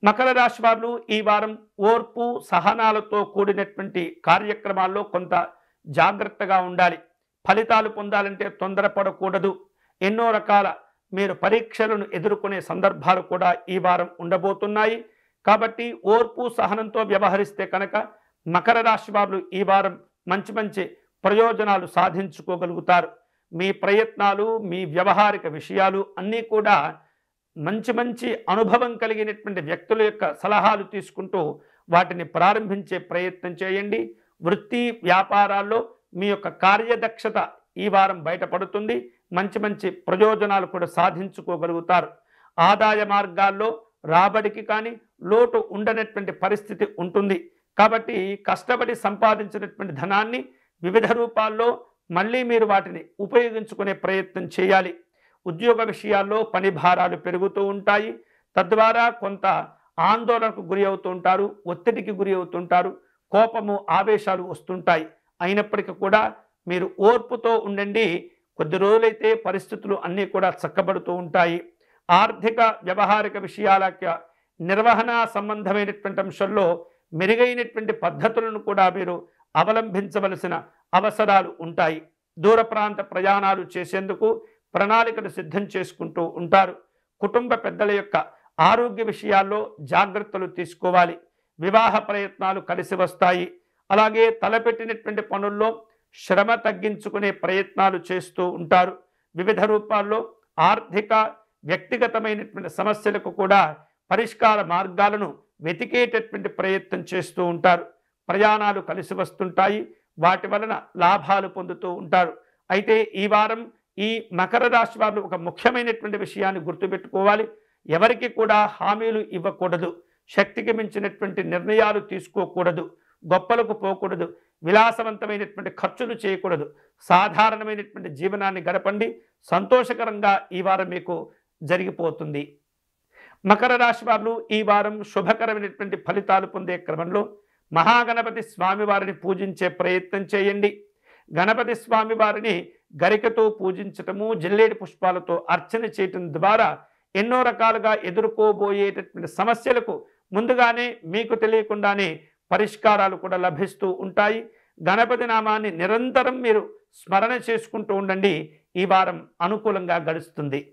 మకర రాశి వారు ఈ వారం ఓర్పు సహనాలతో కూడినటువంటి కార్యక్రమాల్లో కొంత జాగ్రత్తగా ఉండాలి. ఫలితాలు పొందాలంటే తొందరపడకూడదు. ఎన్నో రకాల మీరు పరీక్షలను ఎదుర్కొనే సందర్భాలు కూడా ఈ వారం ఉండబోతున్నాయి. కాబట్టి ఓర్పు సహనంతో వ్యవహరిస్తే కనుక మకర రాశి వారు ఈ వారం మంచి మంచి ప్రయోజనాలు సాధించుకోగలుగుతారు. మీ ప్రయత్నాలు, మీ వ్యవహారిక విషయాలు అన్నీ కూడా మంచి మంచి అనుభవం కలిగినటువంటి వ్యక్తుల యొక్క సలహాలు తీసుకుంటూ వాటిని ప్రారంభించే ప్రయత్నం చేయండి. వృత్తి వ్యాపారాల్లో మీ యొక్క కార్యదక్షత ఈ వారం బయటపడుతుంది. మంచి మంచి ప్రయోజనాలు కూడా సాధించుకోగలుగుతారు. ఆదాయ మార్గాల్లో రాబడికి కానీ లోటు ఉండనటువంటి పరిస్థితి ఉంటుంది. కాబట్టి కష్టపడి సంపాదించినటువంటి ధనాన్ని వివిధ రూపాల్లో మళ్ళీ మీరు వాటిని ఉపయోగించుకునే ప్రయత్నం చేయాలి. ఉద్యోగ విషయాల్లో పని భారాలు పెరుగుతూ ఉంటాయి. తద్వారా కొంత ఆందోళనకు గురి అవుతూ ఉంటారు, ఒత్తిడికి గురి అవుతుంటారు, కోపము ఆవేశాలు వస్తుంటాయి. అయినప్పటికీ కూడా మీరు ఓర్పుతో ఉండండి. కొద్ది రోజులైతే పరిస్థితులు అన్నీ కూడా చక్కబడుతూ ఉంటాయి. ఆర్థిక వ్యవహారిక విషయాల నిర్వహణ సంబంధమైనటువంటి అంశంలో మెరుగైనటువంటి పద్ధతులను కూడా మీరు అవలంబించవలసిన అవసరాలు ఉంటాయి. దూర ప్రాంత ప్రయాణాలు చేసేందుకు ప్రణాళికలు సిద్ధం చేసుకుంటూ ఉంటారు. కుటుంబ పెద్దల యొక్క ఆరోగ్య విషయాల్లో జాగ్రత్తలు తీసుకోవాలి. వివాహ ప్రయత్నాలు కలిసి వస్తాయి. అలాగే తలపెట్టినటువంటి పనుల్లో శ్రమ తగ్గించుకునే ప్రయత్నాలు చేస్తూ ఉంటారు. వివిధ రూపాల్లో ఆర్థిక వ్యక్తిగతమైనటువంటి సమస్యలకు కూడా పరిష్కార మార్గాలను వెతికేటటువంటి ప్రయత్నం చేస్తూ ఉంటారు. ప్రయాణాలు కలిసి వస్తుంటాయి. వాటి వలన లాభాలు పొందుతూ ఉంటారు. అయితే ఈ వారం ఈ మకర రాశి వారు ఒక ముఖ్యమైనటువంటి విషయాన్ని గుర్తుపెట్టుకోవాలి. ఎవరికి కూడా హామీలు ఇవ్వకూడదు. శక్తికి మించినటువంటి నిర్ణయాలు తీసుకోకూడదు. గొప్పలకు పోకూడదు. విలాసవంతమైనటువంటి ఖర్చులు చేయకూడదు. సాధారణమైనటువంటి జీవనాన్ని గడపండి. సంతోషకరంగా ఈ వారం మీకు జరిగిపోతుంది. మకర రాశి వారు ఈ వారం శుభకరమైనటువంటి ఫలితాలు పొందే క్రమంలో మహాగణపతి స్వామివారిని పూజించే ప్రయత్నం చేయండి. గణపతి స్వామివారిని గరికతో పూజించటము, జిల్లేడు పుష్పాలతో అర్చన చేయటం ద్వారా ఎన్నో రకాలుగా ఎదుర్కోబోయేటటువంటి సమస్యలకు ముందుగానే మీకు తెలియకుండానే పరిష్కారాలు కూడా లభిస్తూ ఉంటాయి. గణపతి నామాన్ని నిరంతరం మీరు స్మరణ చేసుకుంటూ ఉండండి. ఈ వారం అనుకూలంగా గడుస్తుంది.